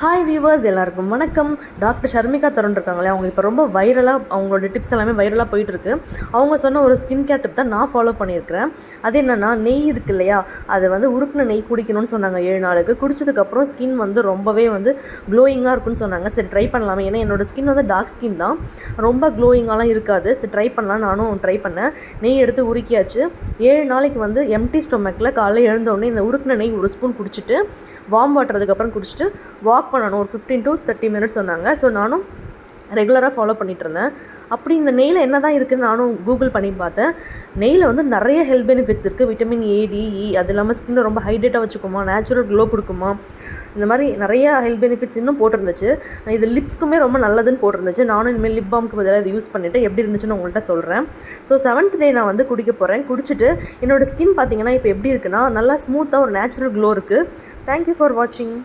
Hi viewers, எல்லாருக்கும் வணக்கம். Doctor Sharmika Tarun இருக்காங்களே, அவங்க இப்போ ரொம்ப வைரலாக அவங்களோட டிப்ஸ் எல்லாமே வைரலாக போயிட்டுருக்கு. அவங்க சொன்ன ஒரு ஸ்கின் கேர் டிப் தான் நான் ஃபாலோ பண்ணியிருக்கிறேன். அது என்னென்னா, நெய் இருக்குது இல்லையா, அதை உருக்குன நெய் குடிக்கணும்னு சொன்னாங்க 7 நாளுக்கு. குடிச்சதுக்கப்புறம் ஸ்கின் ரொம்பவே க்ளோயிங்காக இருக்குன்னு சொன்னாங்க. சரி ட்ரை பண்ணலாமே, ஏன்னா என்னோடய ஸ்கின் டார்க் ஸ்கின் தான், ரொம்ப க்ளோயிங்காலாம் இருக்காது. சரி ட்ரை பண்ணலாம், நானும் ட்ரை பண்ணேன். நெய் எடுத்து உருக்கியாச்சு. 7 நாளைக்கு எம்டி ஸ்டொமக்கில் காலையில் எழுந்தோடனே இந்த உருக்குன நெய் ஒரு ஸ்பூன் குடிச்சிட்டு வார்ம் வாட்டர் அதுக்கப்புறம் குடிச்சிட்டு வாக் பண்ணணும். ஒரு 15 to 30 மினிட்ஸ் சொன்னாங்க. ஸோ நானும் ரெகுலராக ஃபாலோ பண்ணிகிட்டு இருந்தேன். அப்படி இந்த நெய்யில் என்ன தான் இருக்குதுன்னு நானும் கூகுள் பண்ணி பார்த்தேன். நெய்யில் நிறைய ஹெல்த் பெனிஃபிட்ஸ் இருக்குது. விட்டமின் ஏ, டி, இ, அது இல்லாமல் ஸ்கின்னை ரொம்ப ஹைட்ரேட்டாக வச்சுக்குமா, நேச்சுரல் க்ளோ கொடுக்குமா, இந்த மாதிரி நிறையா ஹெல்த் பெனிஃபிட்ஸ் இன்னும் போட்டிருந்துச்சு. இது லிப்ஸ்க்குமே ரொம்ப நல்லதுன்னு போட்டிருந்துச்சு. நானும் இனிமேல் லிப் பாம்க்கு பதிலாக இதை யூஸ் பண்ணிவிட்டு எப்படி இருந்துச்சுன்னு உங்கள்கிட்ட சொல்கிறேன். ஸோ 7th டே நான் குடிக்க போகிறேன். குடிச்சிட்டு என்னோடய ஸ்கின் பார்த்திங்கன்னா இப்போ எப்படி இருக்குன்னா, நல்லா ஸ்மூத்தாக ஒரு நேச்சுரல் க்ளோ இருக்குது. தேங்க்யூ ஃபார் வாட்சிங்.